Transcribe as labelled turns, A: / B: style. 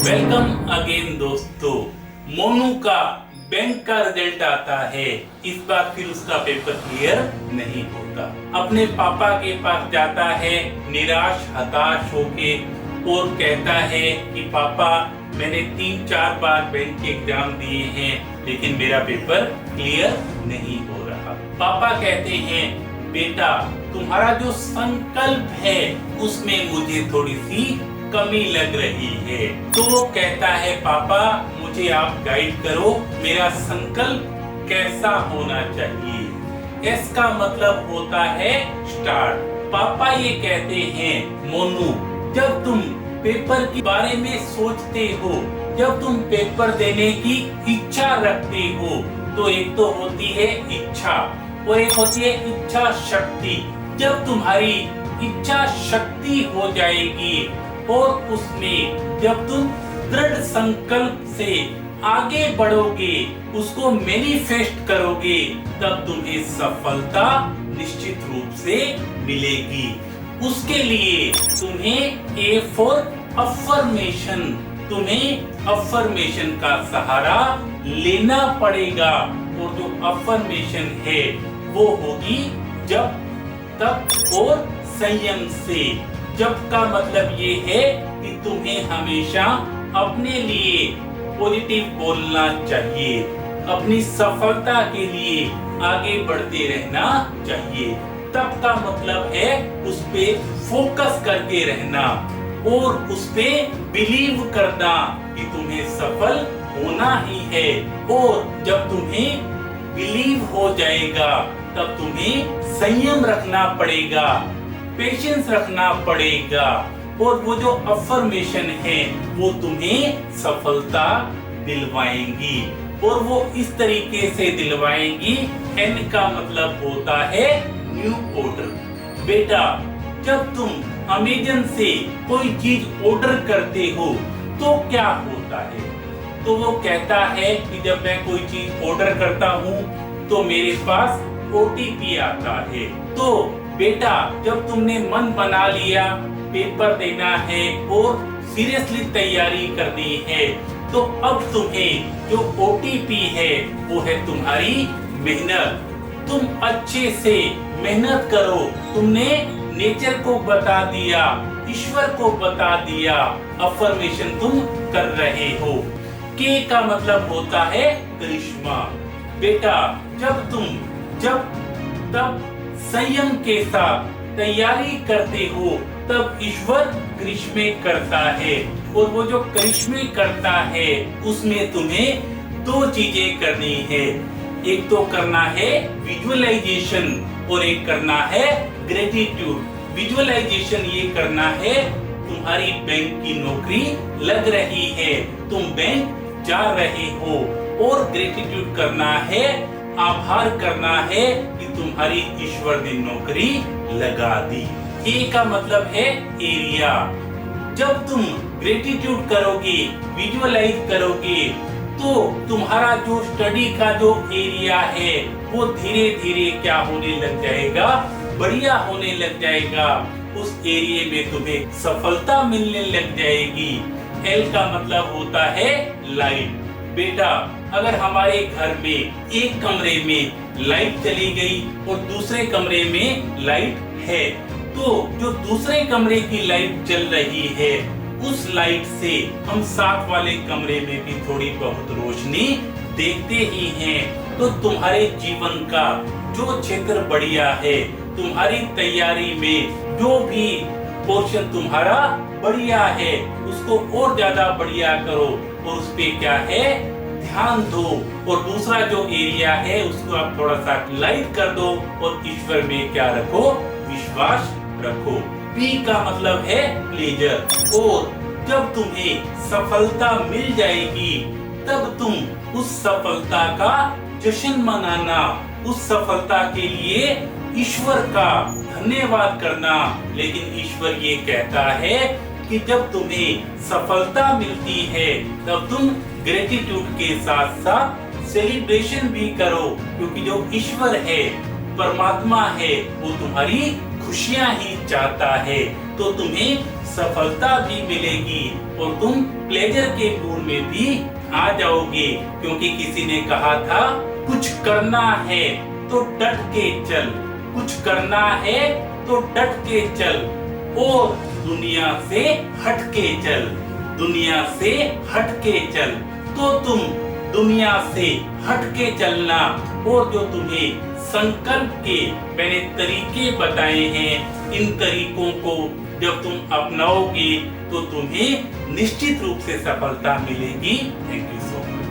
A: Welcome again दोस्तों। मोनू का bank का रिजल्ट आता है। इस बार फिर उसका पेपर क्लियर नहीं होता। अपने पापा के पास जाता है निराश हताश होके और कहता है कि पापा मैंने 3-4 बार बैंक के एग्जाम दिए हैं लेकिन मेरा पेपर क्लियर नहीं हो रहा। पापा कहते हैं बेटा तुम्हारा जो संकल्प है उसमें मुझे थोड़ी सी कमी लग रही है। तो वो कहता है पापा मुझे आप गाइड करो, मेरा संकल्प कैसा होना चाहिए। एस का मतलब होता है स्टार्ट। पापा ये कहते हैं मोनू जब तुम पेपर के बारे में सोचते हो, जब तुम पेपर देने की इच्छा रखते हो तो एक तो होती है इच्छा और एक होती है इच्छा शक्ति। जब तुम्हारी इच्छा शक्ति हो जाएगी और उसमें जब तुम दृढ़ संकल्प से आगे बढ़ोगे, उसको मैनिफेस्ट करोगे, तब तुम्हें सफलता निश्चित रूप से मिलेगी। उसके लिए तुम्हें ए फॉर अफर्मेशन, तुम्हें अफर्मेशन का सहारा लेना पड़ेगा। और जो अफर्मेशन है वो होगी जब तब और संयम से। जब का मतलब ये है कि तुम्हें हमेशा अपने लिए पॉजिटिव बोलना चाहिए, अपनी सफलता के लिए आगे बढ़ते रहना चाहिए। तब का मतलब है उस पे फोकस करके रहना और उस पे बिलीव करना कि तुम्हें सफल होना ही है। और जब तुम्हें बिलीव हो जाएगा तब तुम्हें संयम रखना पड़ेगा, पेशेंस रखना पड़ेगा और वो जो अफर्मेशन है वो तुम्हें सफलता दिलवाएंगी और वो इस तरीके से दिलवाएंगी। एन का मतलब होता है न्यू ऑर्डर। बेटा जब तुम अमेज़न से कोई चीज ऑर्डर करते हो तो क्या होता है? तो वो कहता है कि जब मैं कोई चीज ऑर्डर करता हूँ तो मेरे पास OTP आता है। तो बेटा जब तुमने मन बना लिया पेपर देना है और सीरियसली तैयारी करनी है तो अब तुम्हें जो OTP है वो है तुम्हारी मेहनत। तुम अच्छे से मेहनत करो। तुमने नेचर को बता दिया, ईश्वर को बता दिया, अफर्मेशन तुम कर रहे हो। के का मतलब होता है करिश्मा। बेटा जब तब संयम के साथ तैयारी करते हो तब ईश्वर करिश्मे करता है और वो जो करिश्मे करता है उसमें तुम्हें 2 चीजें करनी है। एक तो करना है विजुअलाइजेशन और एक करना है ग्रेटिट्यूड। विजुअलाइजेशन ये करना है तुम्हारी बैंक की नौकरी लग रही है, तुम बैंक जा रहे हो। और ग्रेटिट्यूड करना है, आभार करना है कि तुम्हारी ईश्वर ने नौकरी लगा दी। ए का मतलब है एरिया। जब तुम ग्रेटिट्यूड करोगे, विजुअलाइज करोगे तो तुम्हारा जो स्टडी का जो एरिया है वो धीरे धीरे क्या होने लग जाएगा, बढ़िया होने लग जाएगा। उस एरिया में तुम्हें सफलता मिलने लग जाएगी। एल का मतलब होता है लाइट। बेटा अगर हमारे घर में एक कमरे में लाइट चली गई और दूसरे कमरे में लाइट है तो जो दूसरे कमरे की लाइट जल रही है उस लाइट से हम साथ वाले कमरे में भी थोड़ी बहुत रोशनी देखते ही हैं। तो तुम्हारे जीवन का जो क्षेत्र बढ़िया है, तुम्हारी तैयारी में जो भी पोर्शन तुम्हारा बढ़िया है उसको और ज्यादा बढ़िया करो और उस पे क्या है ध्यान दो। और दूसरा जो एरिया है उसको आप थोड़ा सा लाइट कर दो और ईश्वर में क्या रखो, विश्वास रखो। पी का मतलब है प्लेजर। और जब तुम्हें सफलता मिल जाएगी तब तुम उस सफलता का जश्न मनाना, उस सफलता के लिए ईश्वर का धन्यवाद करना। लेकिन ईश्वर ये कहता है कि जब तुम्हें सफलता मिलती है तब तुम ग्रेटिट्यूड के साथ साथ सेलिब्रेशन भी करो, क्योंकि जो ईश्वर है, परमात्मा है, वो तुम्हारी खुशियां ही चाहता है। तो तुम्हें सफलता भी मिलेगी और तुम प्लेजर के मूड में भी आ जाओगे, क्योंकि किसी ने कहा था कुछ करना है तो डट के चल, कुछ करना है तो डट के चल और दुनिया से हट के चल, दुनिया से हट के चल। तो तुम दुनिया से हट के चलना और जो तुम्हें संकल्प के मैंने तरीके बताए हैं, इन तरीकों को जब तुम अपनाओगे तो तुम्हें निश्चित रूप से सफलता मिलेगी। Thank you so much.